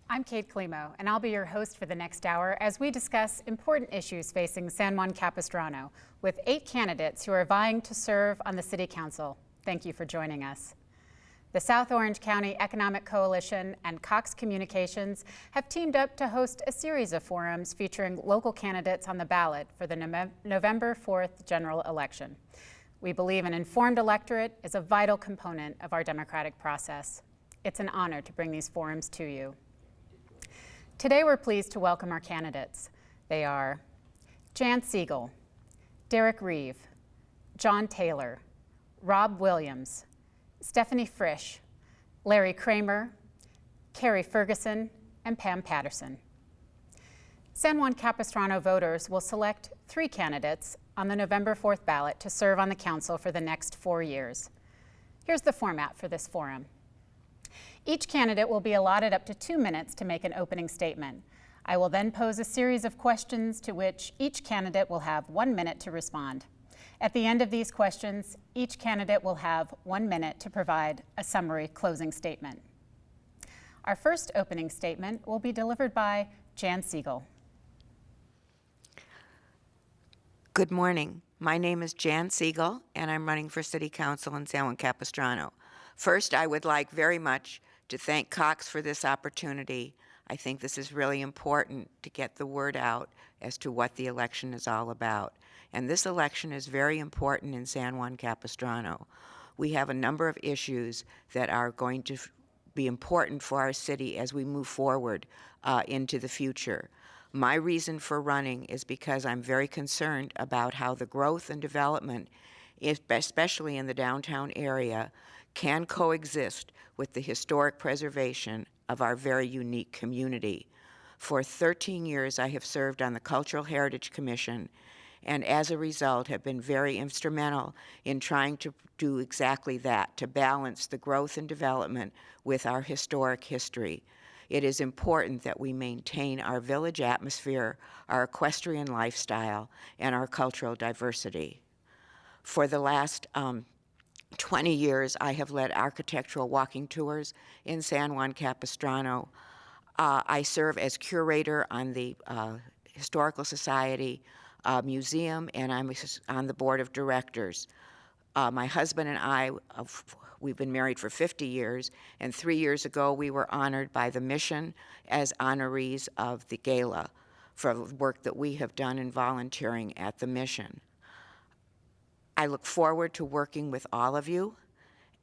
I'm Kate Climo, and I'll be your host for the next hour as we discuss important issues facing San Juan Capistrano with 8 candidates who are vying to serve on the City Council. Thank you for joining us. The South Orange County Economic Coalition and Cox Communications have teamed up to host a series of forums featuring local candidates on the ballot for the November 4th general election. We believe an informed electorate is a vital component of our democratic process. It's an honor to bring these forums to you. Today we're pleased to welcome our candidates. They are Jan Siegel, Derek Reeve, John Taylor, Rob Williams, Stephanie Frisch, Larry Kramer, Carrie Ferguson, and Pam Patterson. San Juan Capistrano voters will select 3 candidates on the November 4th ballot to serve on the council for the next 4 years. Here's the format for this forum. Each candidate will be allotted up to 2 minutes to make an opening statement. I will then pose a series of questions to which each candidate will have 1 minute to respond. At the end of these questions, each candidate will have 1 minute to provide a summary closing statement. Our first opening statement will be delivered by Jan Siegel. Good morning. My name is Jan Siegel, and I'm running for City Council in San Juan Capistrano. First, I would like very much to thank Cox for this opportunity. I think this is really important to get the word out as to what the election is all about. And this election is very important in San Juan Capistrano. We have a number of issues that are going to be important for our city as we move forward into the future. My reason for running is because I'm very concerned about how the growth and development, especially in the downtown area, can coexist with the historic preservation of our very unique community. For 13 years, I have served on the Cultural Heritage Commission, and as a result have been very instrumental in trying to do exactly that, to balance the growth and development with our historic history. It is important that we maintain our village atmosphere, our equestrian lifestyle, and our cultural diversity. For the last 20 years, I have led architectural walking tours in San Juan Capistrano. I serve as curator on the Historical Society Museum, and I'm on the board of directors. My husband and I, we've been married for 50 years, and 3 years ago we were honored by the mission as honorees of the gala for work that we have done in volunteering at the mission. I look forward to working with all of you,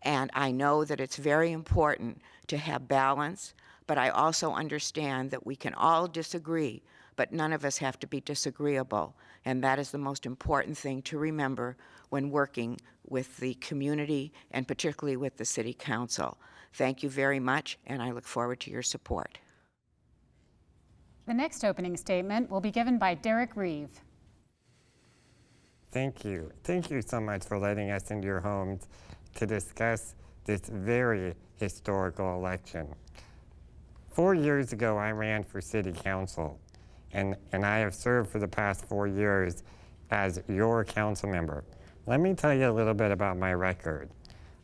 and I know that it's very important to have balance, but I also understand that we can all disagree, but none of us have to be disagreeable, and that is the most important thing to remember when working with the community and particularly with the City Council. Thank you very much, and I look forward to your support. The next opening statement will be given by Derek Reeve. Thank you. Thank you so much for letting us into your homes to discuss this very historical election. 4 years ago, I ran for City Council, and I have served for the past 4 years as your council member. Let me tell you a little bit about my record.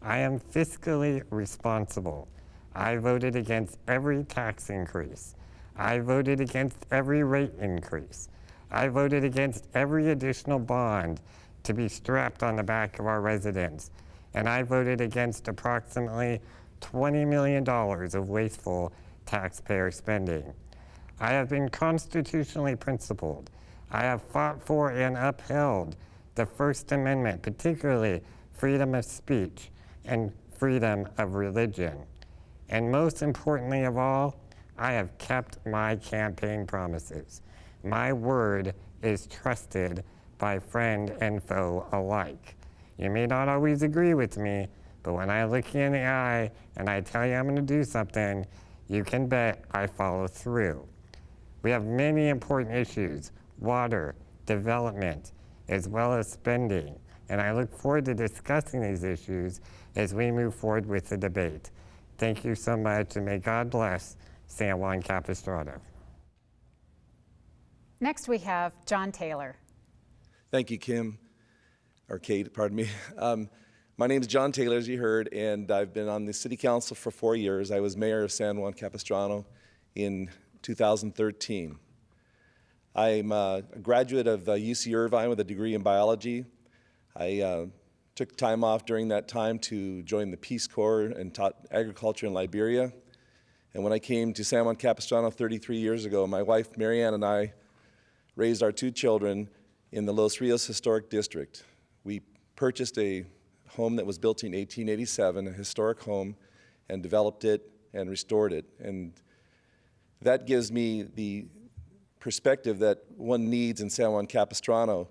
I am fiscally responsible. I voted against every tax increase. I voted against every rate increase. I voted against every additional bond to be strapped on the back of our residents. And I voted against approximately $20 million of wasteful taxpayer spending. I have been constitutionally principled. I have fought for and upheld the First Amendment, particularly freedom of speech and freedom of religion. And most importantly of all, I have kept my campaign promises. My word is trusted by friend and foe alike. You may not always agree with me, but when I look you in the eye and I tell you I'm going to do something, you can bet I follow through. We have many important issues: water, development, as well as spending. And I look forward to discussing these issues as we move forward with the debate. Thank you so much, and may God bless San Juan Capistrano. Next we have John Taylor. Thank you, Kim, or Kate, pardon me. My name is John Taylor, as you heard, and I've been on the City Council for 4 years. I was mayor of San Juan Capistrano in 2013. I'm a graduate of UC Irvine with a degree in biology. I took time off during that time to join the Peace Corps and taught agriculture in Liberia. And when I came to San Juan Capistrano 33 years ago, my wife Marianne and I raised our 2 children in the Los Rios Historic District. We purchased a home that was built in 1887, a historic home, and developed it and restored it. And that gives me the perspective that one needs in San Juan Capistrano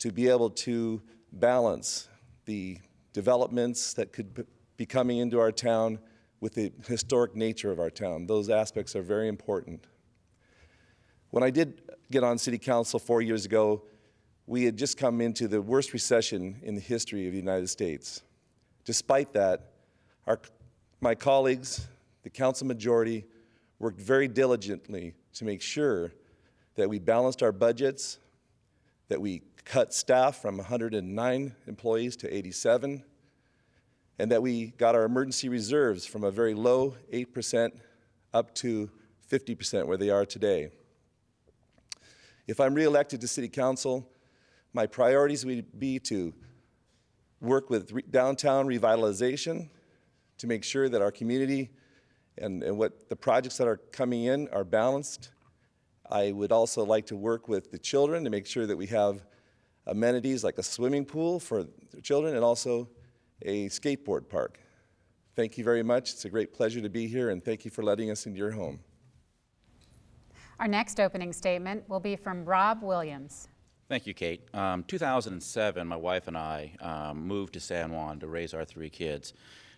to be able to balance the developments that could be coming into our town with the historic nature of our town. Those aspects are very important. When I did get on City Council 4 years ago, we had just come into the worst recession in the history of the United States. Despite that, my colleagues, the council majority, worked very diligently to make sure that we balanced our budgets, that we cut staff from 109 employees to 87, and that we got our emergency reserves from a very low 8% up to 50% where they are today. If I'm reelected to City Council, my priorities would be to work with downtown revitalization, to make sure that our community and what the projects that are coming in are balanced. I would also like to work with the children to make sure that we have amenities like a swimming pool for the children and also a skateboard park. Thank you very much. It's a great pleasure to be here, and thank you for letting us into your home. Our next opening statement will be from Rob Williams. Thank you, Kate. 2007, my wife and I moved to San Juan to raise our 3 kids.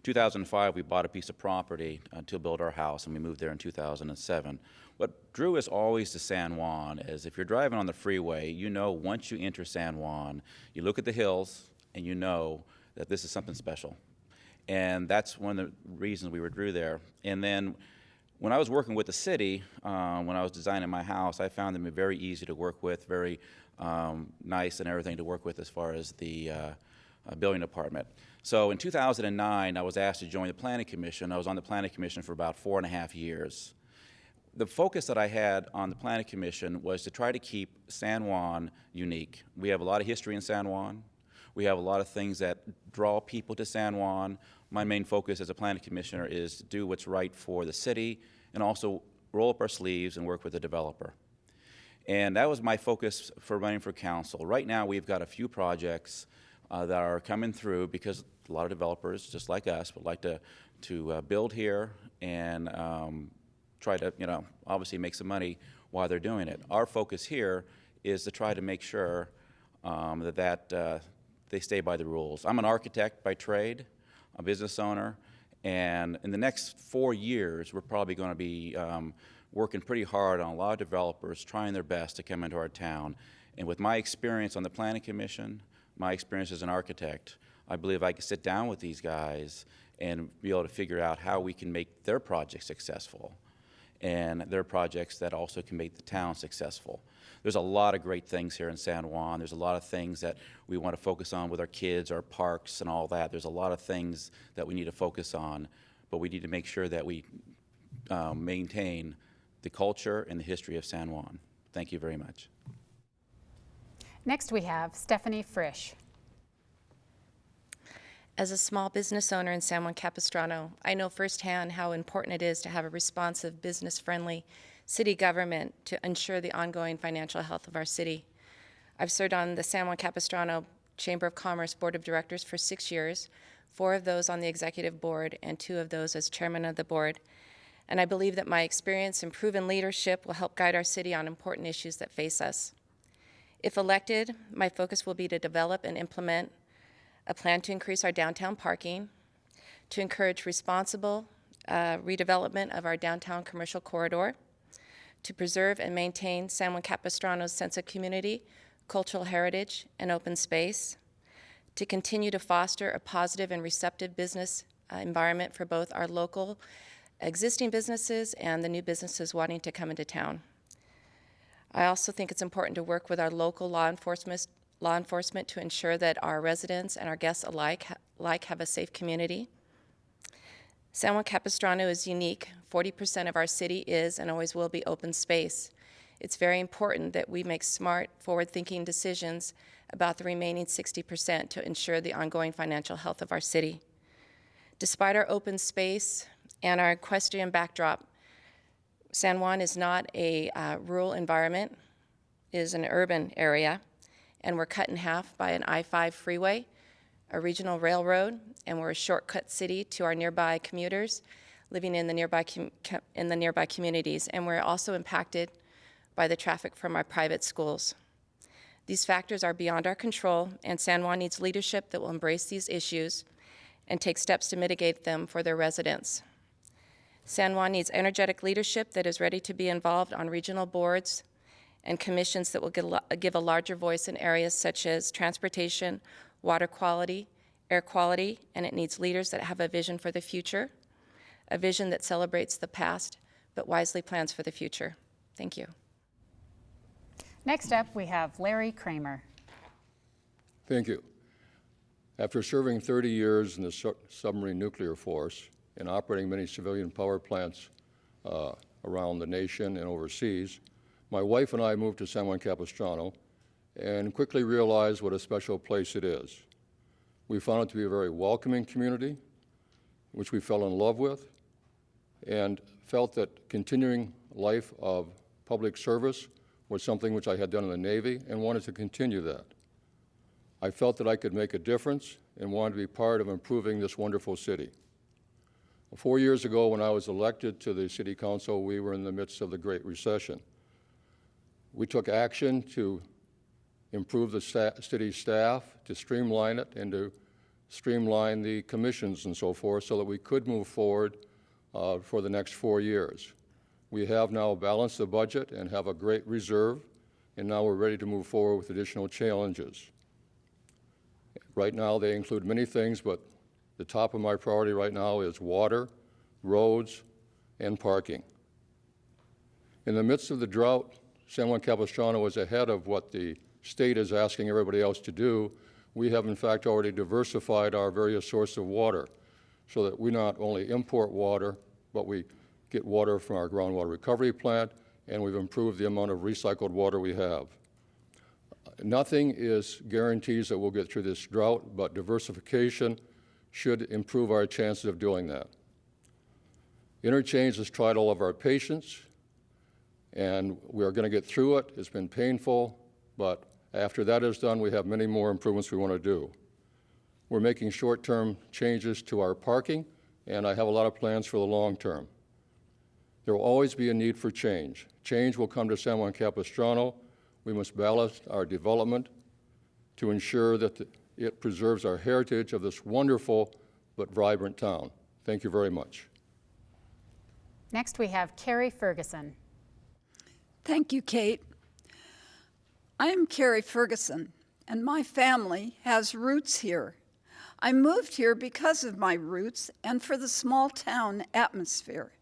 2005, we bought a piece of property to build our house, and we moved there in 2007. What drew us always to San Juan is if you're driving on the freeway, you know once you enter San Juan, you look at the hills, and you know that this is something special. And that's one of the reasons we were drew there. And then when I was working with the city, when I was designing my house, I found them very easy to work with, very nice and everything to work with as far as the building department. So in 2009, I was asked to join the Planning Commission. I was on the Planning Commission for about 4.5 years. The focus that I had on the Planning Commission was to try to keep San Juan unique. We have a lot of history in San Juan. We have a lot of things that draw people to San Juan. My main focus as a Planning Commissioner is to do what's right for the city and also roll up our sleeves and work with the developer. And that was my focus for running for council. Right now, we've got a few projects that are coming through because a lot of developers, just like us, would like to build here and try to, obviously make some money while they're doing it. Our focus here is to try to make sure that they stay by the rules. I'm an architect by trade, a business owner, and in the next 4 years, we're probably going to be working pretty hard on a lot of developers trying their best to come into our town. And with my experience on the Planning Commission, my experience as an architect, I believe I can sit down with these guys and be able to figure out how we can make their projects successful and their projects that also can make the town successful. There's a lot of great things here in San Juan. There's a lot of things that we want to focus on with our kids, our parks and all that. There's a lot of things that we need to focus on, but we need to make sure that we maintain the culture and the history of San Juan. Thank you very much. Next we have Stephanie Frisch. As a small business owner in San Juan Capistrano, I know firsthand how important it is to have a responsive, business-friendly city government to ensure the ongoing financial health of our city. I've served on the San Juan Capistrano Chamber of Commerce Board of Directors for 6 years, 4 of those on the executive board and 2 of those as chairman of the board. And I believe that my experience and proven leadership will help guide our city on important issues that face us. If elected, my focus will be to develop and implement a plan to increase our downtown parking, to encourage responsible redevelopment of our downtown commercial corridor, to preserve and maintain San Juan Capistrano's sense of community, cultural heritage, and open space, to continue to foster a positive and receptive business environment for both our local existing businesses and the new businesses wanting to come into town. I also think it's important to work with our local law enforcement to ensure that our residents and our guests alike have a safe community. San Juan Capistrano is unique 40% of our city is and always will be open space. It's very important that we make smart, forward-thinking decisions about the remaining 60% to ensure the ongoing financial health of our city. Despite our open space and our equestrian backdrop, San Juan is not a rural environment, it is an urban area, and we're cut in half by an I-5 freeway, a regional railroad, and we're a shortcut city to our nearby commuters living in the nearby communities, and we're also impacted by the traffic from our private schools. These factors are beyond our control, and San Juan needs leadership that will embrace these issues and take steps to mitigate them for their residents. San Juan needs energetic leadership that is ready to be involved on regional boards and commissions that will give a larger voice in areas such as transportation, water quality, air quality, and it needs leaders that have a vision for the future, a vision that celebrates the past, but wisely plans for the future. Thank you. Next up, we have Larry Kramer. Thank you. After serving 30 years in the submarine nuclear force and operating many civilian power plants around the nation and overseas, my wife and I moved to San Juan Capistrano and quickly realized what a special place it is. We found it to be a very welcoming community, which we fell in love with, and felt that continuing life of public service was something which I had done in the Navy and wanted to continue that. I felt that I could make a difference and wanted to be part of improving this wonderful city. 4 years ago, when I was elected to the City Council, we were in the midst of the Great Recession. We took action to improve the city staff, to streamline it, and to streamline the commissions and so forth so that we could move forward for the next 4 years. We have now balanced the budget and have a great reserve, and now we're ready to move forward with additional challenges. Right now, they include many things, but the top of my priority right now is water, roads, and parking. In the midst of the drought, San Juan Capistrano is ahead of what the state is asking everybody else to do. We have, in fact, already diversified our various sources of water so that we not only import water, but we get water from our groundwater recovery plant, and we've improved the amount of recycled water we have. Nothing is guarantees that we'll get through this drought, but diversification should improve our chances of doing that. Interchange has tried all of our patience, and we are going to get through it. It's been painful, but after that is done, we have many more improvements we want to do. We're making short-term changes to our parking, and I have a lot of plans for the long term. There will always be a need for change. Change will come to San Juan Capistrano. We must balance our development to ensure that it preserves our heritage of this wonderful but vibrant town. Thank you very much. Next, we have Carrie Ferguson. Thank you, Kate. I am Carrie Ferguson, and my family has roots here. I moved here because of my roots and for the small town atmosphere.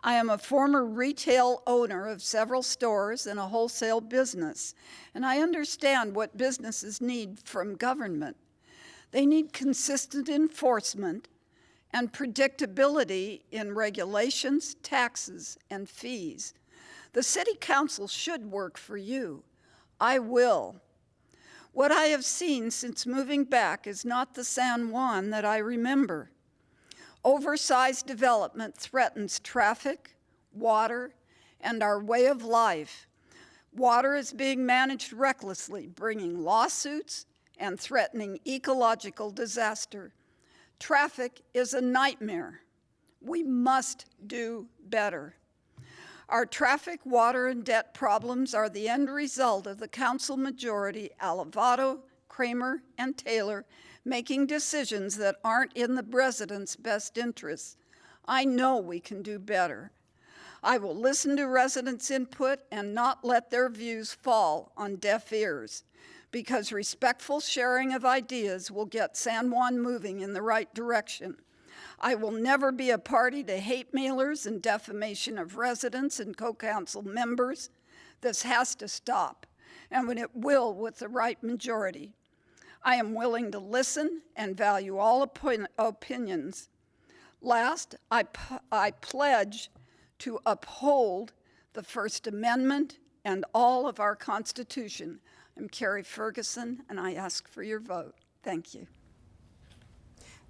I am a former retail owner of several stores and a wholesale business, and I understand what businesses need from government. They need consistent enforcement and predictability in regulations, taxes, and fees. The City Council should work for you. I will. What I have seen since moving back is not the San Juan that I remember. Oversized development threatens traffic, water, and our way of life. Water is being managed recklessly, bringing lawsuits and threatening ecological disaster. Traffic is a nightmare. We must do better. Our traffic, water, and debt problems are the end result of the council majority, Alivato, Kramer, and Taylor, making decisions that aren't in the residents' best interests. I know we can do better. I will listen to residents' input and not let their views fall on deaf ears, because respectful sharing of ideas will get San Juan moving in the right direction. I will never be a party to hate mailers and defamation of residents and co-council members. This has to stop, and when it will with the right majority. I am willing to listen and value all opinions. Last, I pledge to uphold the First Amendment and all of our Constitution. I'm Carrie Ferguson, and I ask for your vote. Thank you.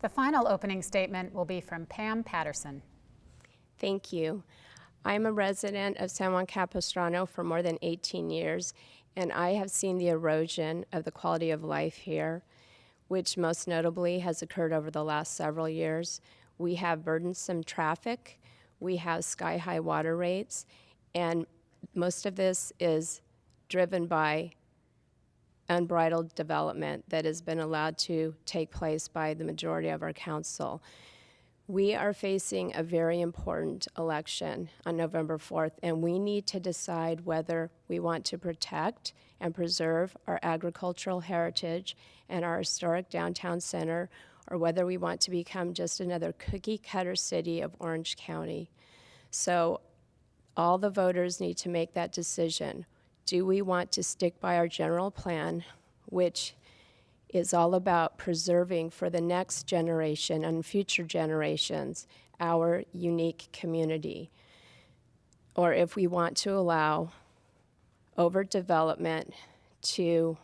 The final opening statement will be from Pam Patterson. Thank you. I'm a resident of San Juan Capistrano for more than 18 years, and I have seen the erosion of the quality of life here, which most notably has occurred over the last several years. We have burdensome traffic, we have sky-high water rates, and most of this is driven by unbridled development that has been allowed to take place by the majority of our council. We are facing a very important election on November 4th, and we need to decide whether we want to protect and preserve our agricultural heritage and our historic downtown center, or whether we want to become just another cookie-cutter city of Orange County. So all the voters need to make that decision. Do we want to stick by our general plan, which is all about preserving for the next generation and future generations our unique community? Or if we want to allow overdevelopment to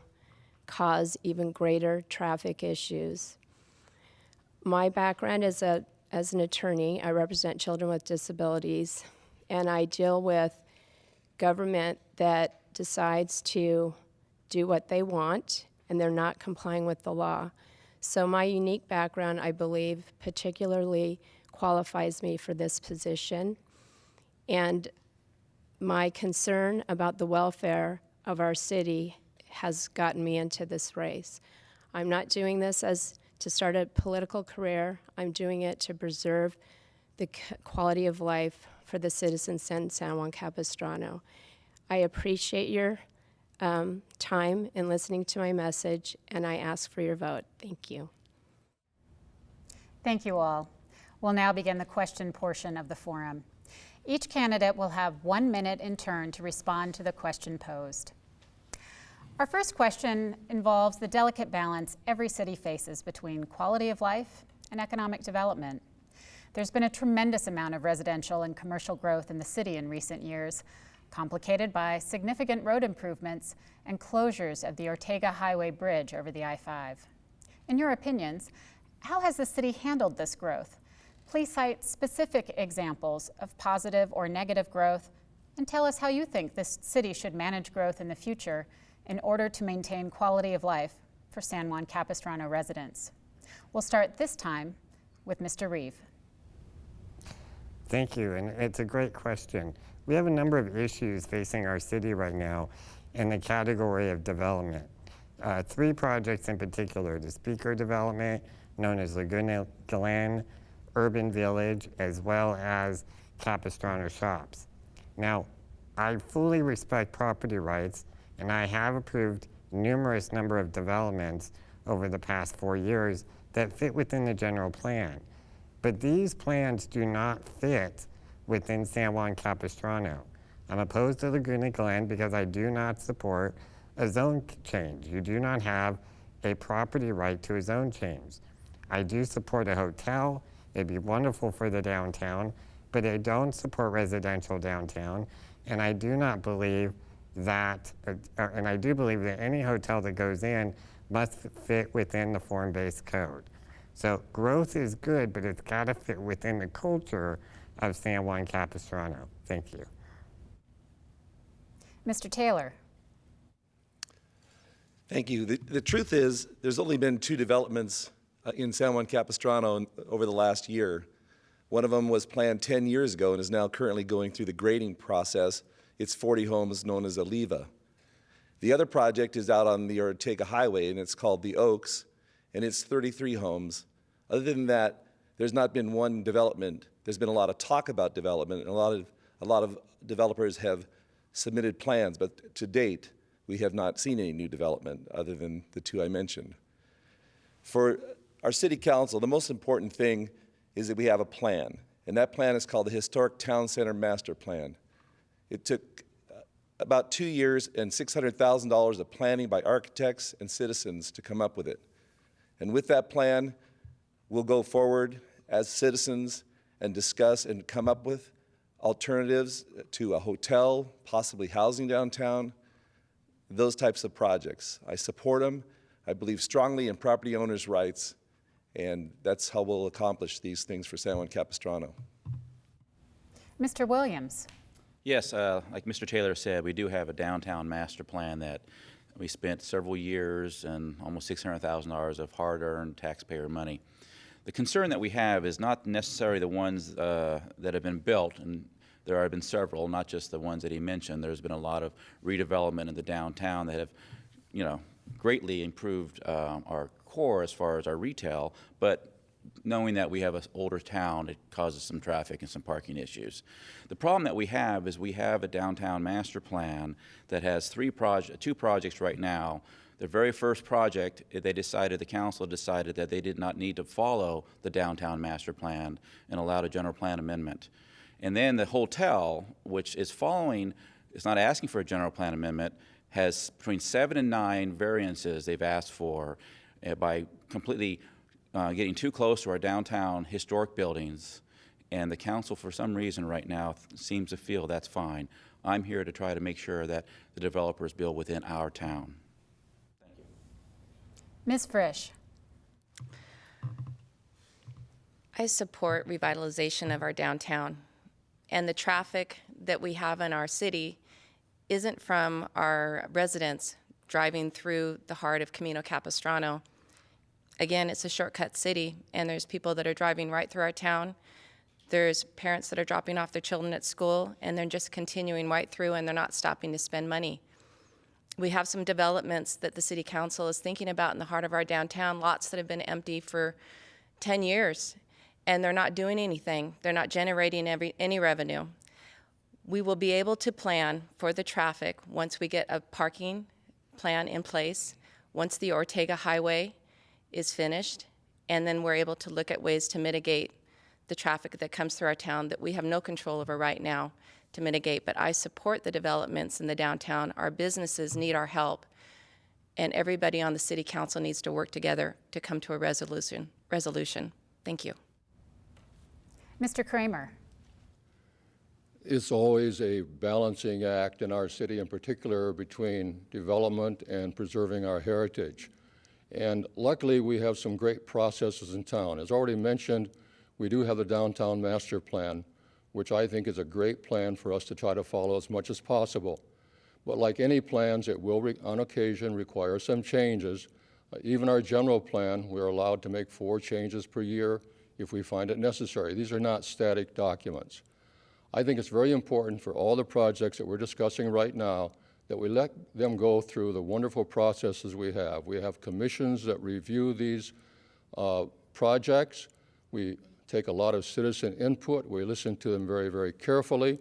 cause even greater traffic issues. My background is as an attorney. I represent children with disabilities, and I deal with government that decides to do what they want, and they're not complying with the law. So my unique background, I believe, particularly qualifies me for this position. And my concern about the welfare of our city has gotten me into this race. I'm not doing this as to start a political career. I'm doing it to preserve the quality of life for the citizens in San Juan Capistrano. I appreciate your time in listening to my message, and I ask for your vote. Thank you. Thank you all. We'll now begin the question portion of the forum. Each candidate will have 1 minute in turn to respond to the question posed. Our first question involves the delicate balance every city faces between quality of life and economic development. There's been a tremendous amount of residential and commercial growth in the city in recent years, complicated by significant road improvements and closures of the Ortega Highway Bridge over the I-5. In your opinions, how has the city handled this growth? Please cite specific examples of positive or negative growth, and tell us how you think this city should manage growth in the future in order to maintain quality of life for San Juan Capistrano residents. We'll start this time with Mr. Reeve. Thank you, and it's a great question. We have a number of issues facing our city right now in the category of development. 3 projects in particular: the Speaker development, known as Laguna Glen, Urban Village, as well as Capistrano Shops. Now, I fully respect property rights, and I have approved numerous number of developments over the past 4 years that fit within the general plan. But these plans do not fit within San Juan Capistrano. I'm opposed to Laguna Glen because I do not support a zone change. You do not have a property right to a zone change. I do support a hotel. It'd be wonderful for the downtown, but I don't support residential downtown, and I do not believe that, and I do believe that any hotel that goes in must fit within the form-based code. So growth is good, but it's got to fit within the culture of San Juan Capistrano. Thank you. Mr. Taylor. Thank you. The truth is, there's only been 2 developments in San Juan Capistrano over the last year. One of them was planned 10 years ago and is now currently going through the grading process. It's 40 homes, known as Oliva. The other project is out on the Ortega Highway, and it's called The Oaks, and it's 33 homes. Other than that, there's not been one development. There's been a lot of talk about development, and a lot of developers have submitted plans, but to date, we have not seen any new development other than the 2 I mentioned. For our city council, the most important thing is that we have a plan, and that plan is called the Historic Town Center Master Plan. It took about 2 years and $600,000 of planning by architects and citizens to come up with it. And with that plan, we'll go forward as citizens and discuss and come up with alternatives to a hotel, possibly housing downtown, those types of projects. I support them. I believe strongly in property owners' rights, and that's how we'll accomplish these things for San Juan Capistrano. Mr. Williams. Yes, like Mr. Taylor said, we do have a downtown master plan that we spent several years and almost $600,000 of hard-earned taxpayer money. The concern that we have is not necessarily the ones that have been built, and there have been several, not just the ones that he mentioned. There's been a lot of redevelopment in the downtown that have, greatly improved our core as far as our retail, but knowing that we have an older town, it causes some traffic and some parking issues. The problem that we have is we have a downtown master plan that has two projects right now. The very first project, the council decided that they did not need to follow the downtown master plan and allowed a general plan amendment. And then the hotel, which is following, it's not asking for a general plan amendment, has between 7 and 9 variances they've asked for by completely getting too close to our downtown historic buildings, and the council, for some reason right now, seems to feel that's fine. I'm here to try to make sure that the developers build within our town. Thank you. Ms. Frisch. I support revitalization of our downtown, and the traffic that we have in our city isn't from our residents driving through the heart of Camino Capistrano. Again, it's a shortcut city, and there's people that are driving right through our town. There's parents that are dropping off their children at school, and they're just continuing right through, and they're not stopping to spend money. We have some developments that the City Council is thinking about in the heart of our downtown, lots that have been empty for 10 years, and they're not doing anything. They're not generating any revenue. We will be able to plan for the traffic once we get a parking plan in place, once the Ortega Highway is finished, and then we're able to look at ways to mitigate the traffic that comes through our town that we have no control over right now to mitigate. But I support the developments in the downtown. Our businesses need our help, and everybody on the City Council needs to work together to come to a resolution. Thank you. Mr. Kramer. It's always a balancing act in our city, in particular between development and preserving our heritage. And luckily, we have some great processes in town. As already mentioned, we do have the Downtown Master Plan, which I think is a great plan for us to try to follow as much as possible. But like any plans, it will, on occasion, require some changes. Even our general plan, we're allowed to make 4 changes per year if we find it necessary. These are not static documents. I think it's very important for all the projects that we're discussing right now that we let them go through the wonderful processes we have. We have commissions that review these projects. We take a lot of citizen input. We listen to them very, very carefully.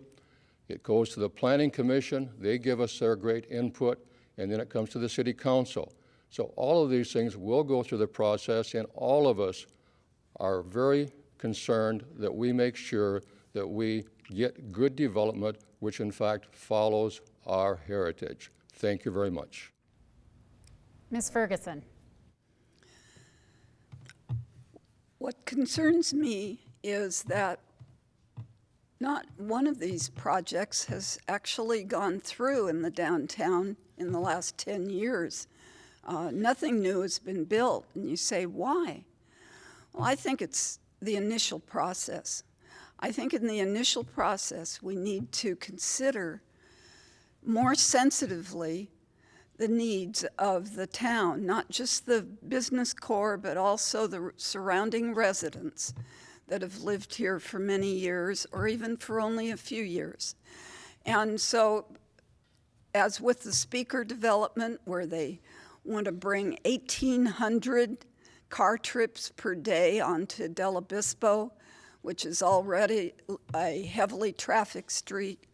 It goes to the Planning Commission. They give us their great input, and then it comes to the City Council. So all of these things will go through the process, and all of us are very concerned that we make sure that we get good development, which in fact follows our heritage. Thank you very much. Ms. Ferguson. What concerns me is that not one of these projects has actually gone through in the downtown in the last 10 years. Nothing new has been built, and you say, why? Well, I think it's the initial process. I think in the initial process, we need to consider more sensitively the needs of the town, not just the business core, but also the surrounding residents that have lived here for many years or even for only a few years. And so, as with the speaker development, where they want to bring 1,800 car trips per day onto Del Obispo, which is already a heavily trafficked street,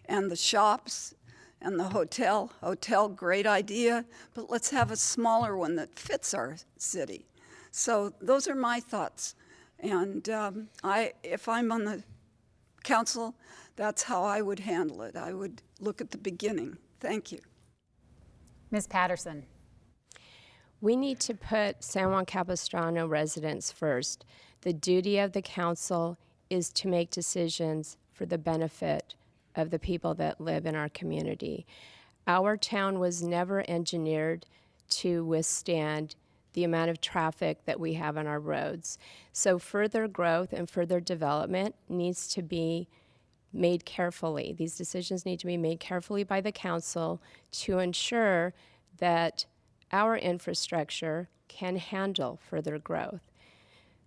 and the shops and the hotel, great idea, but let's have a smaller one that fits our city. So those are my thoughts. And if I'm on the council, that's how I would handle it. I would look at the beginning. Thank you. Ms. Patterson. We need to put San Juan Capistrano residents first. The duty of the council is to make decisions for the benefit of the people that live in our community. Our town was never engineered to withstand the amount of traffic that we have on our roads. So further growth and further development needs to be made carefully. These decisions need to be made carefully by the council to ensure that our infrastructure can handle further growth.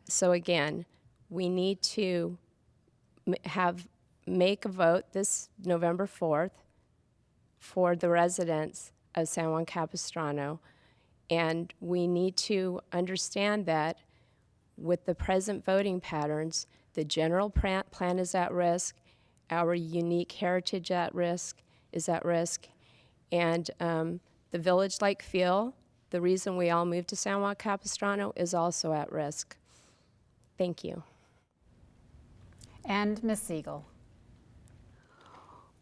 So again, we need to make a vote this November 4th for the residents of San Juan Capistrano, and we need to understand that with the present voting patterns, the general plan is at risk, our unique heritage is at risk, and the village-like feel, the reason we all moved to San Juan Capistrano, is also at risk. Thank you. And Ms. Siegel.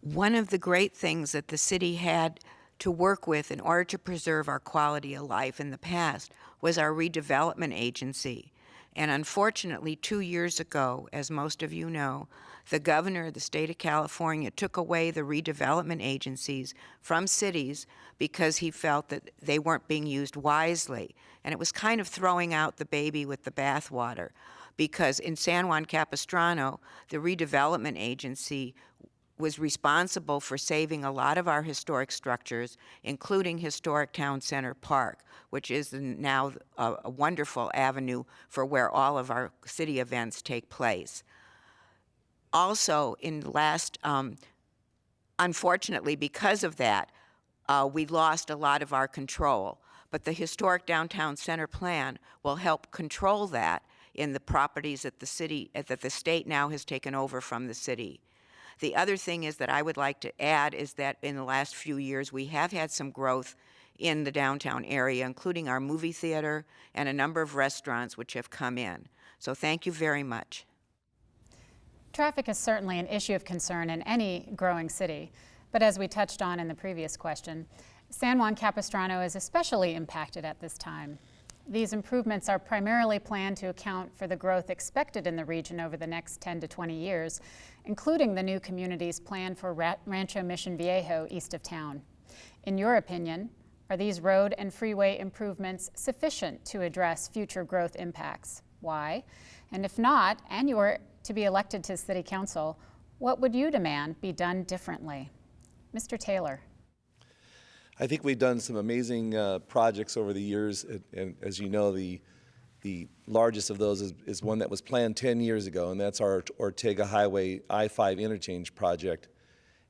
One of the great things that the city had to work with in order to preserve our quality of life in the past was our redevelopment agency. And unfortunately, 2 years ago, as most of you know, the governor of the state of California took away the redevelopment agencies from cities because he felt that they weren't being used wisely. And it was kind of throwing out the baby with the bathwater, because in San Juan Capistrano, the redevelopment agency was responsible for saving a lot of our historic structures, including historic Town Center Park, which is now a wonderful avenue for where all of our city events take place. Also, in the last, unfortunately, because of that, we lost a lot of our control. But the historic downtown center plan will help control that in the properties that the state now has taken over from the city. The other thing is that I would like to add is that in the last few years we have had some growth in the downtown area, including our movie theater and a number of restaurants which have come in. So thank you very much. Traffic is certainly an issue of concern in any growing city, but as we touched on in the previous question, San Juan Capistrano is especially impacted at this time. These improvements are primarily planned to account for the growth expected in the region over the next 10 to 20 years, including the new communities planned for Rancho Mission Viejo east of town. In your opinion, are these road and freeway improvements sufficient to address future growth impacts? Why? And if not, and you were to be elected to City Council, what would you demand be done differently? Mr. Taylor. I think we've done some amazing projects over the years, and as you know, the largest of those is one that was planned 10 years ago, and that's our Ortega Highway I-5 interchange project.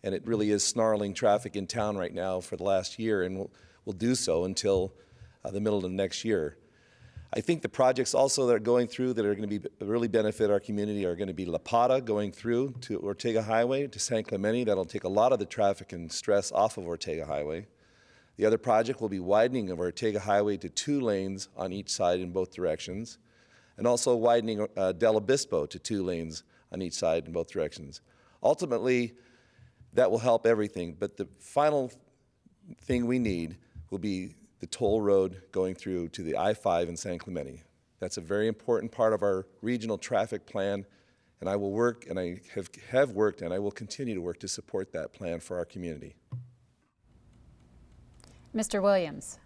And it really is snarling traffic in town right now for the last year, and will do so until the middle of next year. I think the projects also that are going through that are going to really benefit our community are going to be La Pata going through to Ortega Highway to San Clemente. That'll take a lot of the traffic and stress off of Ortega Highway. The other project will be widening of Ortega Highway to 2 lanes on each side in both directions, and also widening Del Obispo to 2 lanes on each side in both directions. Ultimately, that will help everything, but the final thing we need will be the toll road going through to the I-5 in San Clemente. That's a very important part of our regional traffic plan, and I will work, and I have worked, and I will continue to work to support that plan for our community. Mr. Williams.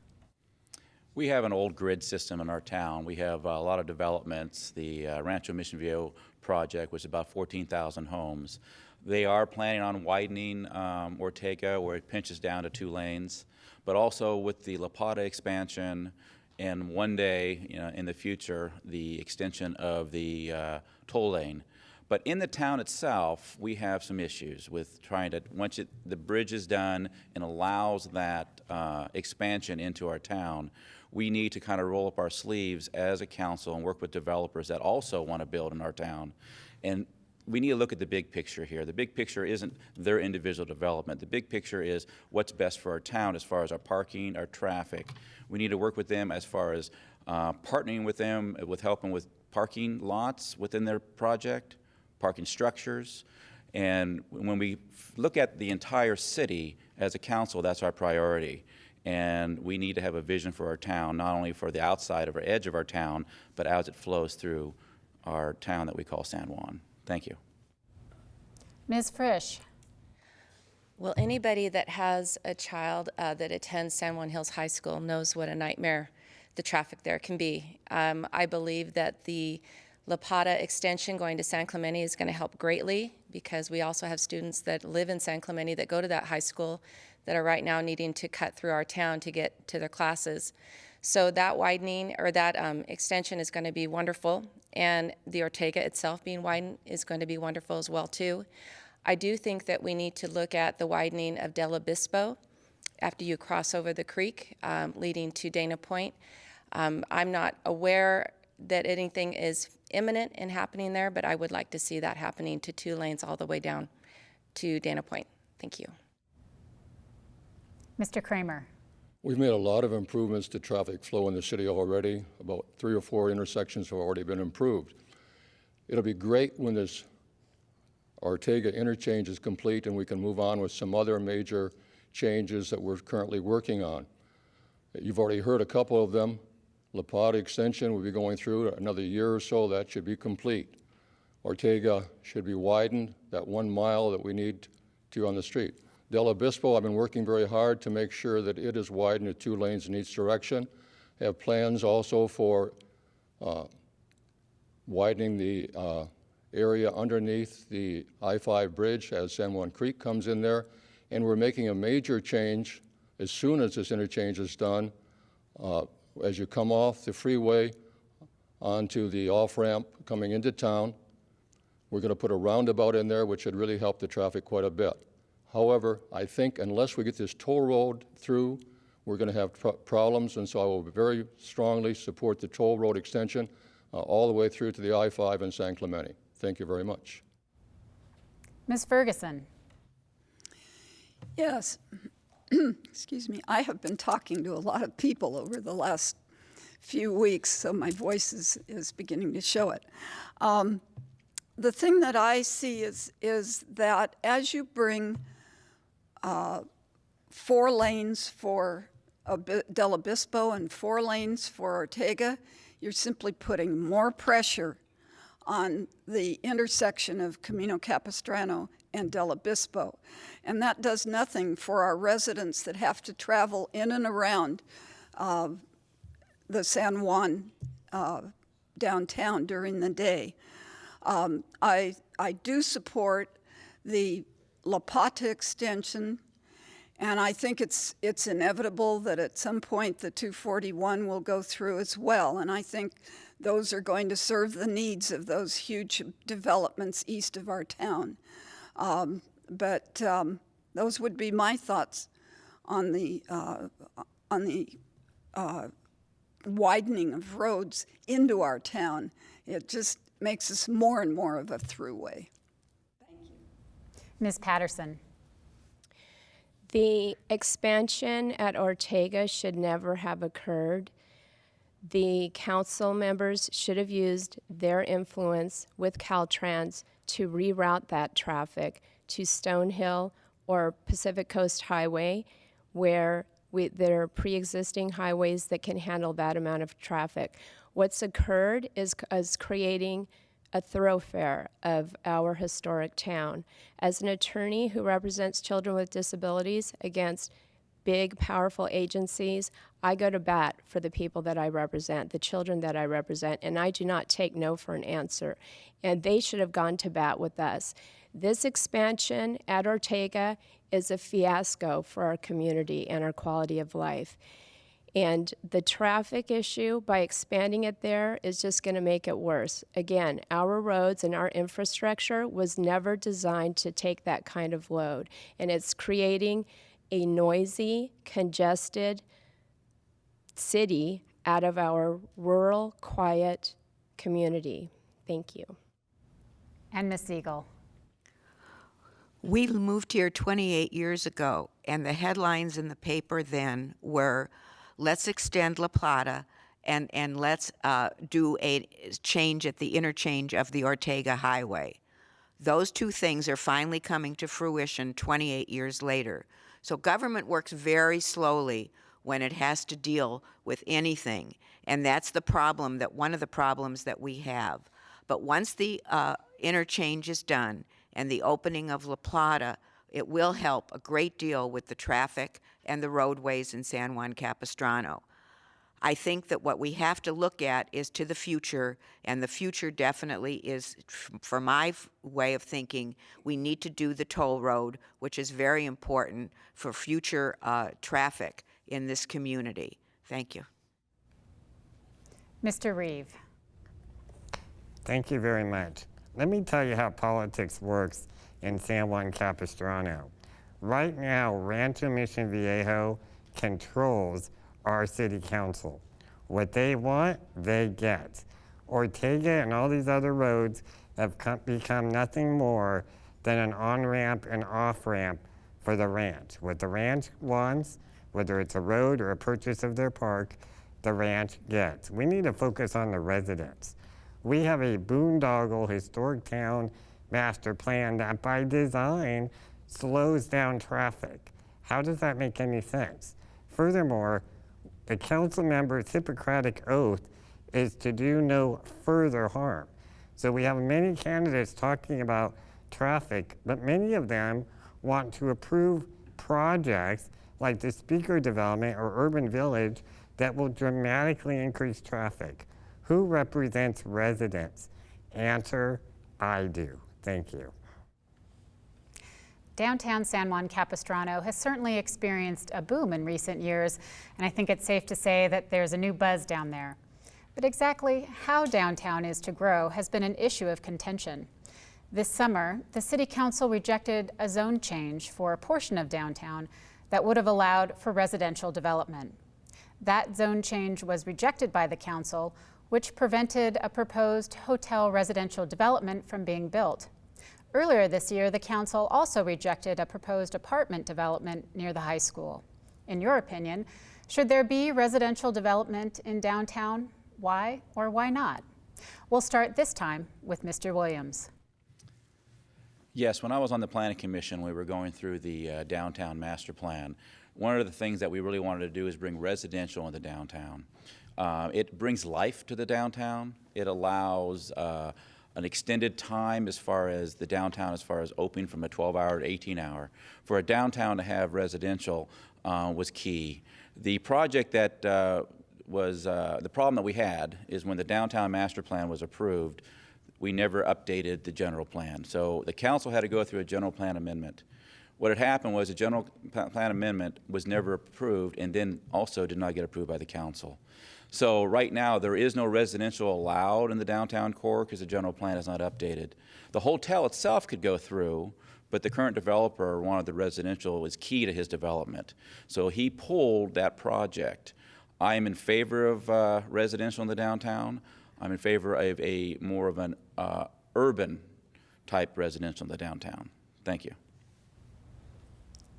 We have an old grid system in our town. We have a lot of developments. The Rancho Mission Viejo project was about 14,000 homes. They are planning on widening Ortega where it pinches down to 2 lanes, but also with the La Pata expansion and one day, in the future, the extension of the toll lane. But in the town itself, we have some issues with trying to, once the bridge is done and allows that expansion into our town, we need to kind of roll up our sleeves as a council and work with developers that also want to build in our town. And we need to look at the big picture here. The big picture isn't their individual development. The big picture is what's best for our town as far as our parking, our traffic. We need to work with them as far as partnering with them with helping with parking lots within their project, parking structures. And when we look at the entire city as a council, that's our priority. And we need to have a vision for our town, not only for the outside of our edge of our town, but as it flows through our town that we call San Juan. Thank you. Ms. Frisch. Well, anybody that has a child that attends San Juan Hills High School knows what a nightmare the traffic there can be. I believe that the La Plata extension going to San Clemente is going to help greatly, because we also have students that live in San Clemente that go to that high school that are right now needing to cut through our town to get to their classes. So that widening, or that extension, is going to be wonderful, and the Ortega itself being widened is going to be wonderful as well too. I do think that we need to look at the widening of Del Obispo after you cross over the creek leading to Dana Point. I'm not aware that anything is imminent and happening there, but I would like to see that happening to 2 lanes all the way down to Dana Point. Thank you. Mr. Kramer. We've made a lot of improvements to traffic flow in the city already. About 3 or 4 intersections have already been improved. It'll be great when this Ortega interchange is complete and we can move on with some other major changes that we're currently working on. You've already heard a couple of them. La Plata extension will be going through another year or so. That should be complete. Ortega should be widened, that 1 mile that we need to on the street. Del Obispo, I've been working very hard to make sure that it is widened to 2 lanes in each direction. I have plans also for widening the area underneath the I-5 bridge as San Juan Creek comes in there. And we're making a major change as soon as this interchange is done. As you come off the freeway onto the off-ramp coming into town, we're going to put a roundabout in there, which should really help the traffic quite a bit. However, I think unless we get this toll road through, we're going to have problems, and so I will very strongly support the toll road extension all the way through to the I-5 in San Clemente. Thank you very much. Ms. Ferguson. Yes. Excuse me. I have been talking to a lot of people over the last few weeks, so my voice is beginning to show it. The thing that I see is that as you bring 4 lanes for Del Obispo and 4 lanes for Ortega, you're simply putting more pressure on the intersection of Camino Capistrano and Del Obispo. And that does nothing for our residents that have to travel in and around the San Juan downtown during the day. I do support the La Plata extension, and I think it's inevitable that at some point the 241 will go through as well. And I think those are going to serve the needs of those huge developments east of our town. But those would be my thoughts on the widening of roads into our town. It just makes us more and more of a throughway. Thank you. Ms. Patterson. The expansion at Ortega should never have occurred. The council members should have used their influence with Caltrans to reroute that traffic to Stonehill or Pacific Coast Highway, where there are pre-existing highways that can handle that amount of traffic. What's occurred is creating a thoroughfare of our historic town. As an attorney who represents children with disabilities against big, powerful agencies, I go to bat for the people that I represent, the children that I represent, and I do not take no for an answer. And they should have gone to bat with us. This expansion at Ortega is a fiasco for our community and our quality of life. And the traffic issue, by expanding it there, is just going to make it worse. Again, our roads and our infrastructure was never designed to take that kind of load. And it's creating a noisy, congested city out of our rural, quiet community. Thank you. And Ms. Siegel. We moved here 28 years ago, and the headlines in the paper then were, let's extend La Plata and let's do a change at the interchange of the Ortega Highway. Those 2 things are finally coming to fruition 28 years later. So government works very slowly when it has to deal with anything, and that's the problem, one of the problems that we have. But once the interchange is done and the opening of La Plata, it will help a great deal with the traffic and the roadways in San Juan Capistrano. I think that what we have to look at is to the future, and the future definitely is, for my way of thinking, we need to do the toll road, which is very important for future traffic in this community. Thank you. Mr. Reeve. Thank you very much. Let me tell you how politics works in San Juan Capistrano. Right now, Rancho Mission Viejo controls our city council. What they want, they get. Ortega and all these other roads have become nothing more than an on-ramp and off-ramp for the ranch. What the ranch wants, whether it's a road or a purchase of their park, the ranch gets. We need to focus on the residents. We have a boondoggle historic town master plan that by design slows down traffic. How does that make any sense? Furthermore, the council member's Hippocratic oath is to do no further harm. So we have many candidates talking about traffic, but many of them want to approve projects like the Speaker Development or Urban Village that will dramatically increase traffic. Who represents residents? Answer, I do. Thank you. Downtown San Juan Capistrano has certainly experienced a boom in recent years, and I think it's safe to say that there's a new buzz down there. But exactly how downtown is to grow has been an issue of contention. This summer, the City Council rejected a zone change for a portion of downtown that would have allowed for residential development. That zone change was rejected by the Council, which prevented a proposed hotel residential development from being built. Earlier this year, the Council also rejected a proposed apartment development near the high school. In your opinion, should there be residential development in downtown? Why or why not? We'll start this time with Mr. Williams. Yes, when I was on the Planning Commission, we were going through the downtown master plan. One of the things that we really wanted to do is bring residential into downtown. It brings life to the downtown. It allows an extended time as far as the downtown, as far as opening from a 12-hour to 18-hour. For a downtown to have residential was key. The project that the problem that we had is when the downtown master plan was approved, we never updated the general plan. So the council had to go through a general plan amendment. What had happened was a general plan amendment was never approved and then also did not get approved by the council. So right now, there is no residential allowed in the downtown core because the general plan is not updated. The hotel itself could go through, but the current developer wanted the residential was key to his development. So he pulled that project. I am in favor of residential in the downtown. I'm in favor of a more of an urban type residential in the downtown. Thank you.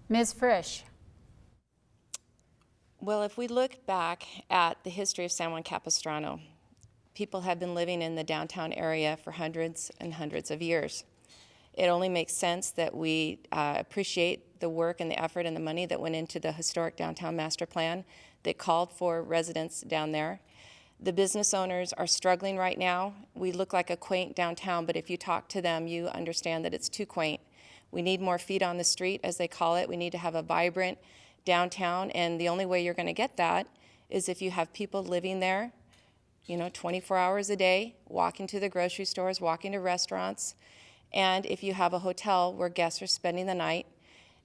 Ms. Frisch. Well, if we look back at the history of San Juan Capistrano, people have been living in the downtown area for hundreds and hundreds of years. It only makes sense that we appreciate the work and the effort and the money that went into the historic downtown master plan that called for residents down there. The business owners are struggling right now. We look like a quaint downtown, but if you talk to them, you understand that it's too quaint. We need more feet on the street, as they call it. We need to have a vibrant downtown, and the only way you're going to get that is if you have people living there, 24 hours a day, walking to the grocery stores, walking to restaurants, and if you have a hotel where guests are spending the night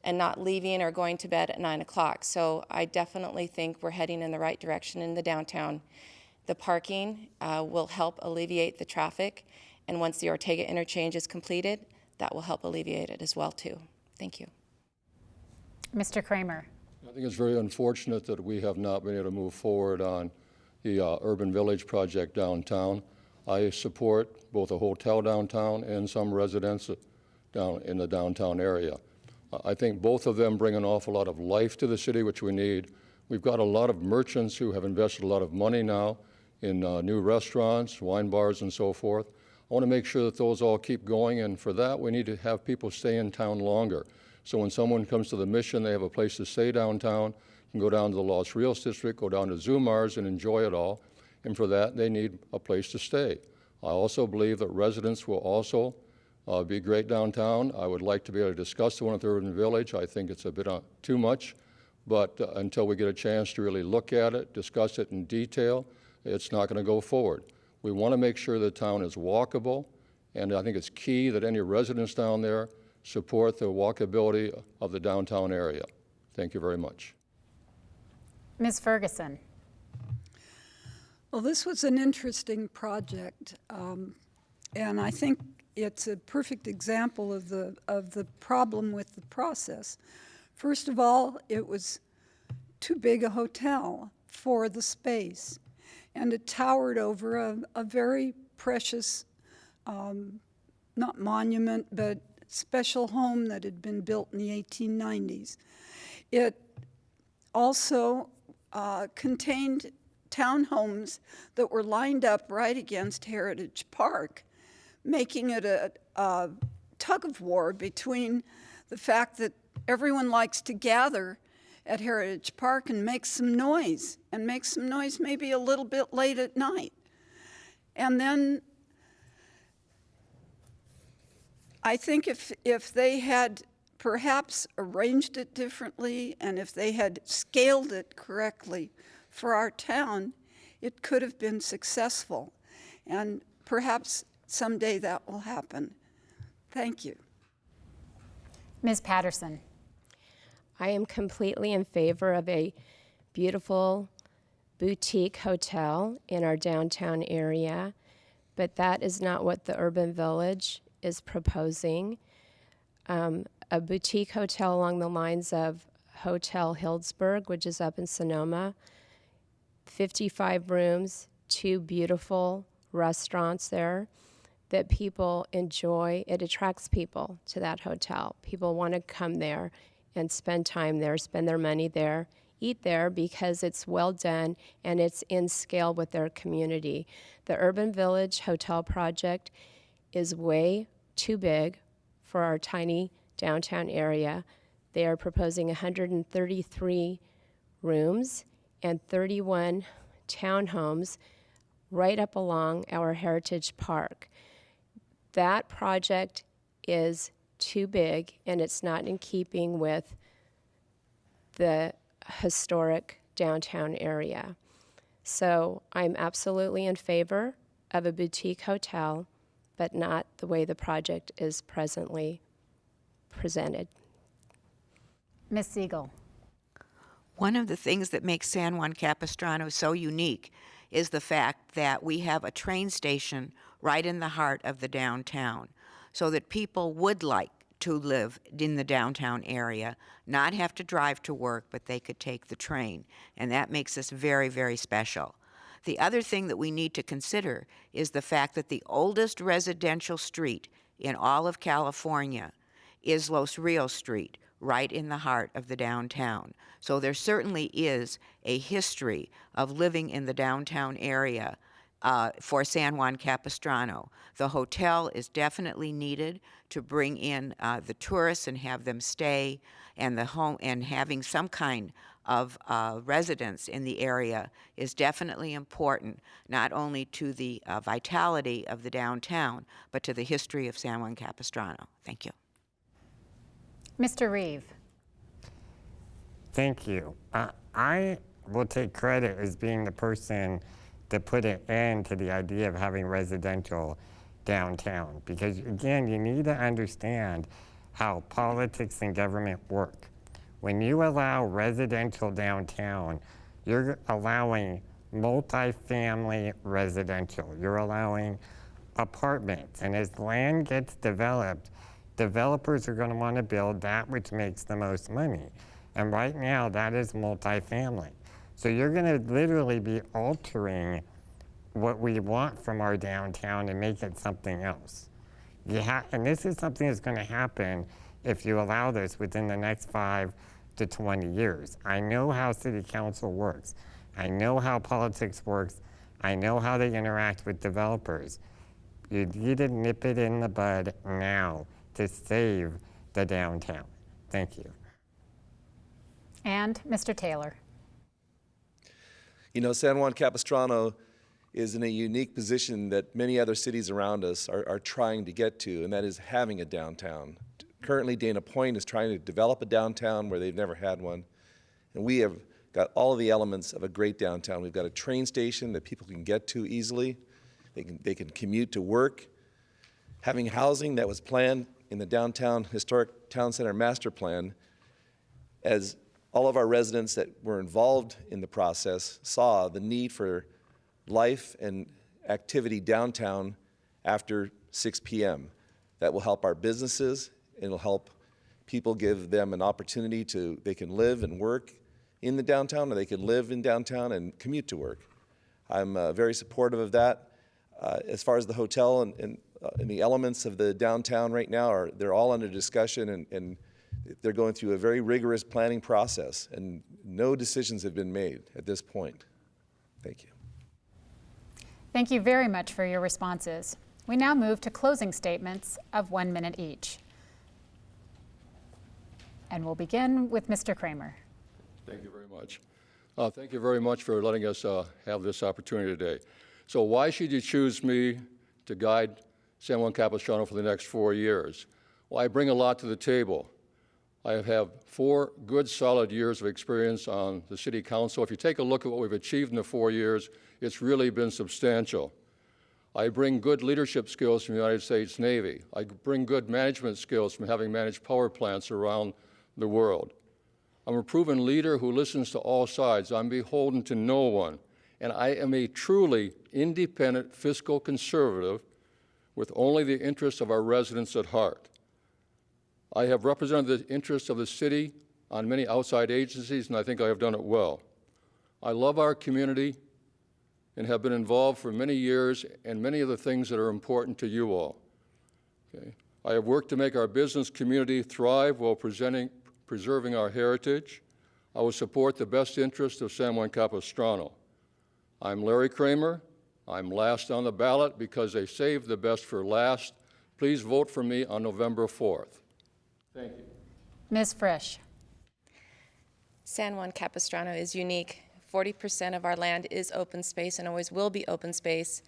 and not leaving or going to bed at 9 o'clock. So I definitely think we're heading in the right direction in the downtown. The parking will help alleviate the traffic, and once the Ortega interchange is completed, that will help alleviate it as well too. Thank you. Mr. Kramer. I think it's very unfortunate that we have not been able to move forward on the Urban Village project downtown. I support both a hotel downtown and some residents down in the downtown area. I think both of them bring an awful lot of life to the city, which we need. We've got a lot of merchants who have invested a lot of money now in new restaurants, wine bars, and so forth. I want to make sure that those all keep going, and for that, we need to have people stay in town longer. So when someone comes to the Mission, they have a place to stay downtown, can go down to the Los Rios district, go down to Zumars and enjoy it all. And for that, they need a place to stay. I also believe that residents will also Be great downtown. I would like to be able to discuss the one at the Urban Village. I think it's a bit too much, but until we get a chance to really look at it, discuss it in detail, it's not going to go forward. We want to make sure the town is walkable, and I think it's key that any residents down there support the walkability of the downtown area. Thank you very much. Ms. Ferguson. Well, this was an interesting project, and I think it's a perfect example of the problem with the process. First of all, it was too big a hotel for the space, and it towered over a very precious, not monument, but special home that had been built in the 1890s. It also contained townhomes that were lined up right against Heritage Park, making it a tug of war between the fact that everyone likes to gather at Heritage Park and make some noise maybe a little bit late at night. And then I think if they had perhaps arranged it differently and if they had scaled it correctly for our town, it could have been successful. And perhaps someday that will happen. Thank you. Ms. Patterson. I am completely in favor of a beautiful boutique hotel in our downtown area, but that is not what the Urban Village is proposing. A boutique hotel along the lines of Hotel Hillsburg, which is up in Sonoma, 55 rooms, 2 beautiful restaurants there that people enjoy. It attracts people to that hotel. People want to come there and spend time there, spend their money there, eat there because it's well done and it's in scale with their community. The Urban Village Hotel project is way too big for our tiny downtown area. They are proposing 133 rooms and 31 townhomes right up along our Heritage Park. That project is too big and it's not in keeping with the historic downtown area. So I'm absolutely in favor of a boutique hotel, but not the way the project is presently presented. Ms. Siegel. One of the things that makes San Juan Capistrano so unique is the fact that we have a train station right in the heart of the downtown, so that people would like to live in the downtown area, not have to drive to work, but they could take the train, and that makes us very, very special. The other thing that we need to consider is the fact that the oldest residential street in all of California is Los Rios Street, right in the heart of the downtown. So there certainly is a history of living in the downtown area for San Juan Capistrano. The hotel is definitely needed to bring in the tourists and have them stay, and the home and having some kind of residence in the area is definitely important, not only to the vitality of the downtown, but to the history of San Juan Capistrano. Thank you. Mr. Reeve. Thank you. I will take credit as being the person that put an end to the idea of having residential downtown, because again, you need to understand how politics and government work. When you allow residential downtown, you're allowing multifamily residential. You're allowing apartments, and as land gets developed, developers are going to want to build that which makes the most money. And right now, that is multifamily. So you're going to literally be altering what we want from our downtown and make it something else. And this is something that's going to happen if you allow this within the next 5 to 20 years. I know how city council works. I know how politics works. I know how they interact with developers. You need to nip it in the bud now to save the downtown. Thank you. And Mr. Taylor. You know, San Juan Capistrano is in a unique position that many other cities around us are trying to get to, and that is having a downtown. Currently, Dana Point is trying to develop a downtown where they've never had one, and we have got all of the elements of a great downtown. We've got a train station that people can get to easily. They can commute to work. Having housing that was planned in the downtown historic town center master plan, as all of our residents that were involved in the process saw the need for life and activity downtown after 6 p.m. That will help our businesses. It'll help people, give them an opportunity they can live and work in the downtown, or they can live in downtown and commute to work. I'm very supportive of that. As far as the hotel and the elements of the downtown right now, they're all under discussion, and they're going through a very rigorous planning process, and no decisions have been made at this point. Thank you. Thank you very much for your responses. We now move to closing statements of 1 minute each. And we'll begin with Mr. Kramer. Thank you very much. Thank you very much for letting us have this opportunity today. So why should you choose me to guide San Juan Capistrano for the next 4 years? Well, I bring a lot to the table. I have 4 good, solid years of experience on the City Council. If you take a look at what we've achieved in the 4 years, it's really been substantial. I bring good leadership skills from the United States Navy. I bring good management skills from having managed power plants around the world. I'm a proven leader who listens to all sides. I'm beholden to no one. And I am a truly independent fiscal conservative with only the interests of our residents at heart. I have represented the interests of the city on many outside agencies, and I think I have done it well. I love our community and have been involved for many years in many of the things that are important to you all. Okay. I have worked to make our business community thrive while preserving our heritage. I will support the best interest of San Juan Capistrano. I'm Larry Kramer. I'm last on the ballot because they saved the best for last. Please vote for me on November 4th. Thank you. Ms. Frisch. San Juan Capistrano is unique. 40% of our land is open space and always will be open space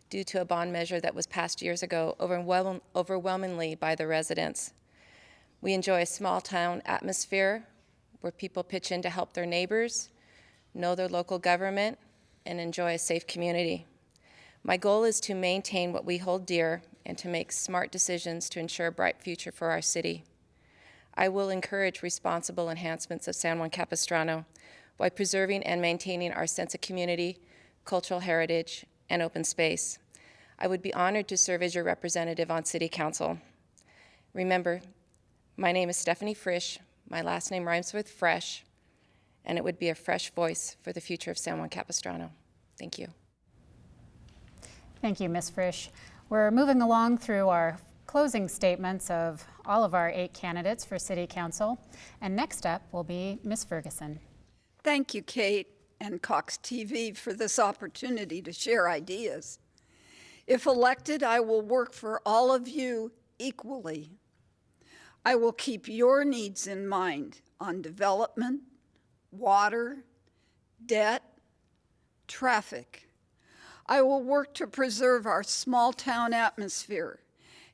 due to a bond measure that was passed years ago overwhelmingly by the residents. We enjoy a small town atmosphere where people pitch in to help their neighbors, know their local government, and enjoy a safe community. My goal is to maintain what we hold dear and to make smart decisions to ensure a bright future for our city. I will encourage responsible enhancements of San Juan Capistrano while preserving and maintaining our sense of community, cultural heritage, and open space. I would be honored to serve as your representative on City Council. Remember, my name is Stephanie Frisch. My last name rhymes with fresh, and it would be a fresh voice for the future of San Juan Capistrano. Thank you. Thank you, Ms. Frisch. We're moving along through our closing statements of all of our 8 candidates for City Council. And next up will be Ms. Ferguson. Thank you, Kate and Cox TV, for this opportunity to share ideas. If elected, I will work for all of you equally. I will keep your needs in mind on development, water, debt, traffic. I will work to preserve our small town atmosphere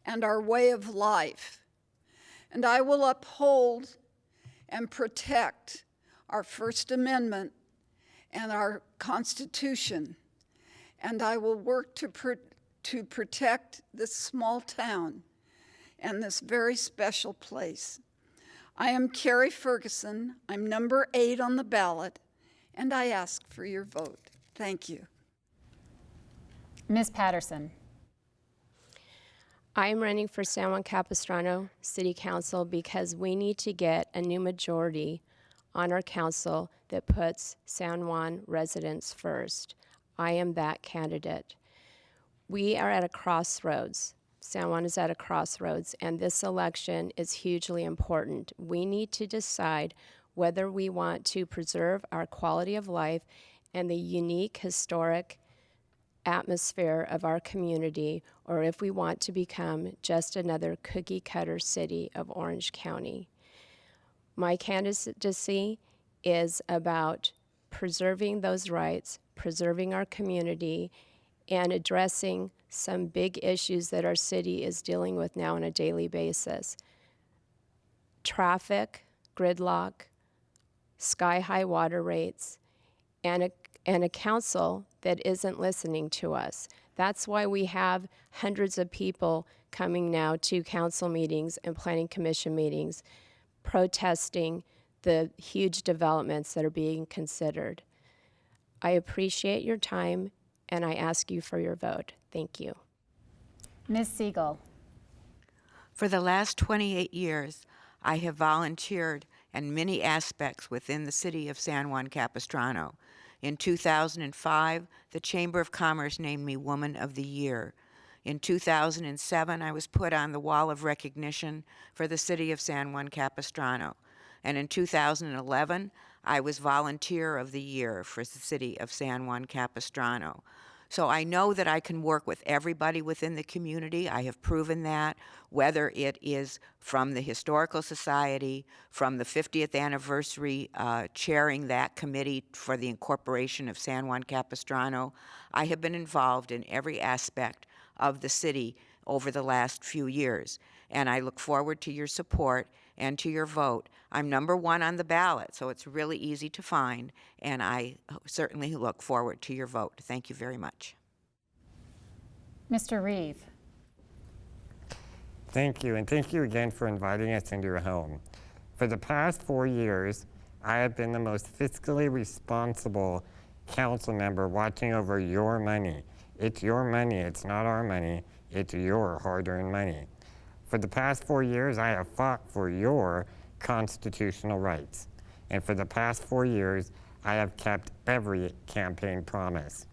and our way of life. And I will uphold and protect our First Amendment and our Constitution. And I will work to protect this small town and this very special place. I am Carrie Ferguson. I'm number 8 on the ballot, and I ask for your vote. Thank you. Ms. Patterson. I am running for San Juan Capistrano City Council because we need to get a new majority on our council that puts San Juan residents first. I am that candidate. We are at a crossroads. San Juan is at a crossroads, and this election is hugely important. We need to decide whether we want to preserve our quality of life and the unique historic atmosphere of our community, or if we want to become just another cookie-cutter city of Orange County. My candidacy is about preserving those rights, preserving our community, and addressing some big issues that our city is dealing with now on a daily basis. Traffic, gridlock, sky-high water rates, and a council that isn't listening to us. That's why we have hundreds of people coming now to council meetings and planning commission meetings protesting the huge developments that are being considered. I appreciate your time, and I ask you for your vote. Thank you. Ms. Siegel. For the last 28 years, I have volunteered in many aspects within the city of San Juan Capistrano. In 2005, the Chamber of Commerce named me Woman of the Year. In 2007, I was put on the Wall of Recognition for the city of San Juan Capistrano. And in 2011, I was Volunteer of the Year for the city of San Juan Capistrano. So I know that I can work with everybody within the community. I have proven that, whether it is from the Historical Society, from the 50th anniversary, chairing that committee for the incorporation of San Juan Capistrano. I have been involved in every aspect of the city over the last few years, and I look forward to your support and to your vote. I'm number 1 on the ballot, so it's really easy to find, and I certainly look forward to your vote. Thank you very much. Mr. Reeve. Thank you, and thank you again for inviting us into your home. For the past 4 years, I have been the most fiscally responsible council member watching over your money. It's your money, it's not our money, it's your hard-earned money. For the past 4 years, I have fought for your constitutional rights. And for the past 4 years, I have kept every campaign promise.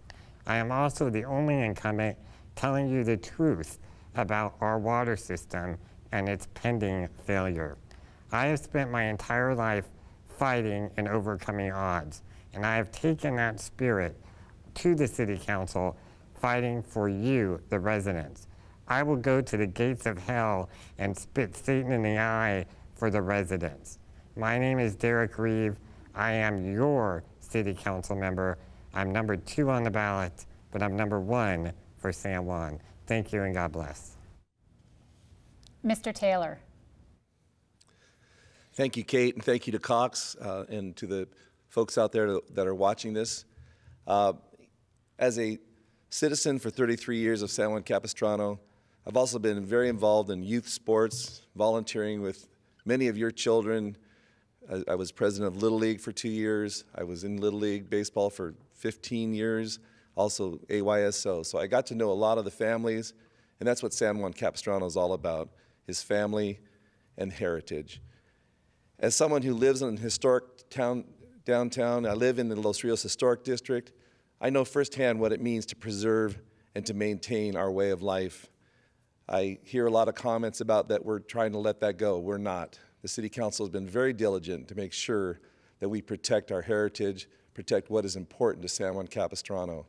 I am also the only incumbent telling you the truth about our water system and its pending failure. I have spent my entire life fighting and overcoming odds, and I have taken that spirit to the City Council, fighting for you, the residents. I will go to the gates of hell and spit Satan in the eye for the residents. My name is Derek Reeve. I am your City Council member. I'm number 2 on the ballot, but I'm number 1 for San Juan. Thank you and God bless. Mr. Taylor. Thank you, Kate, and thank you to Cox and to the folks out there that are watching this. As a citizen for 33 years of San Juan Capistrano, I've also been very involved in youth sports, volunteering with many of your children. I was president of Little League for 2 years. I was in Little League baseball for 15 years, also AYSO. So I got to know a lot of the families, and that's what San Juan Capistrano is all about, is family and heritage. As someone who lives in a historic town, downtown, I live in the Los Rios Historic District, I know firsthand what it means to preserve and to maintain our way of life. I hear a lot of comments about that we're trying to let that go. We're not. The City Council has been very diligent to make sure that we protect our heritage, protect what is important to San Juan Capistrano.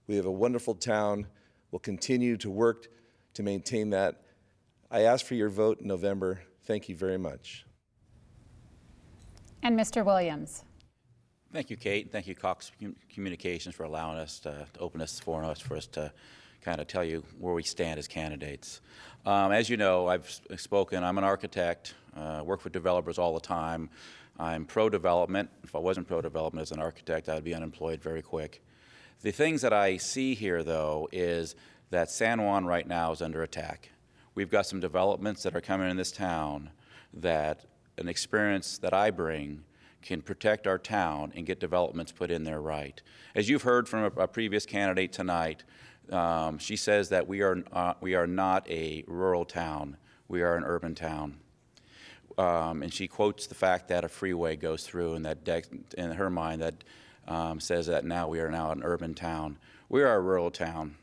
We have a wonderful town. We'll continue to work to maintain that. I ask for your vote in November. Thank you very much. And Mr. Williams. Thank you, Kate. Thank you, Cox Communications, for allowing us to open this for us to kind of tell you where we stand as candidates. As you know, I've spoken. I'm an architect, work with developers all the time. I'm pro-development. If I wasn't pro-development as an architect, I'd be unemployed very quick. The things that I see here, though, is that San Juan right now is under attack. We've got some developments that are coming in this town that an experience that I bring can protect our town and get developments put in there right. As you've heard from a previous candidate tonight, she says that we are not a rural town. We are an urban town. And she quotes the fact that a freeway goes through, and that in her mind that says that we are now an urban town. We are a rural town.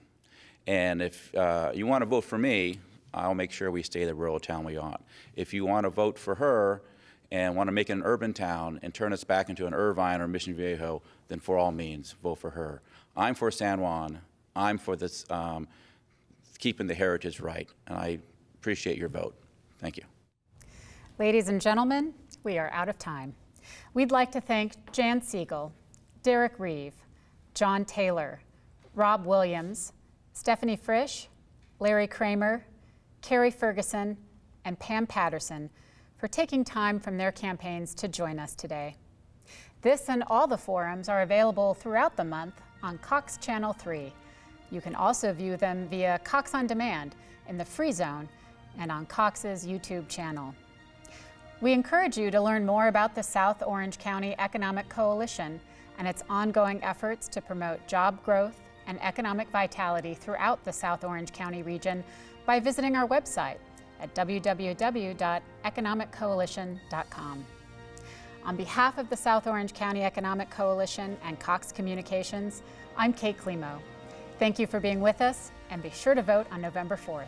And if you want to vote for me, I'll make sure we stay the rural town we are. If you want to vote for her and want to make it an urban town and turn us back into an Irvine or Mission Viejo, then for all means, vote for her. I'm for San Juan. I'm for this, keeping the heritage right, and I appreciate your vote. Thank you. Ladies and gentlemen, we are out of time. We'd like to thank Jan Siegel, Derek Reeve, John Taylor, Rob Williams, Stephanie Frisch, Larry Kramer, Carrie Ferguson, and Pam Patterson for taking time from their campaigns to join us today. This and all the forums are available throughout the month on Cox Channel 3. You can also view them via Cox On Demand in the Free Zone and on Cox's YouTube channel. We encourage you to learn more about the South Orange County Economic Coalition and its ongoing efforts to promote job growth and economic vitality throughout the South Orange County region by visiting our website at www.economiccoalition.com. On behalf of the South Orange County Economic Coalition and Cox Communications, I'm Kate Klimo. Thank you for being with us, and be sure to vote on November 4th.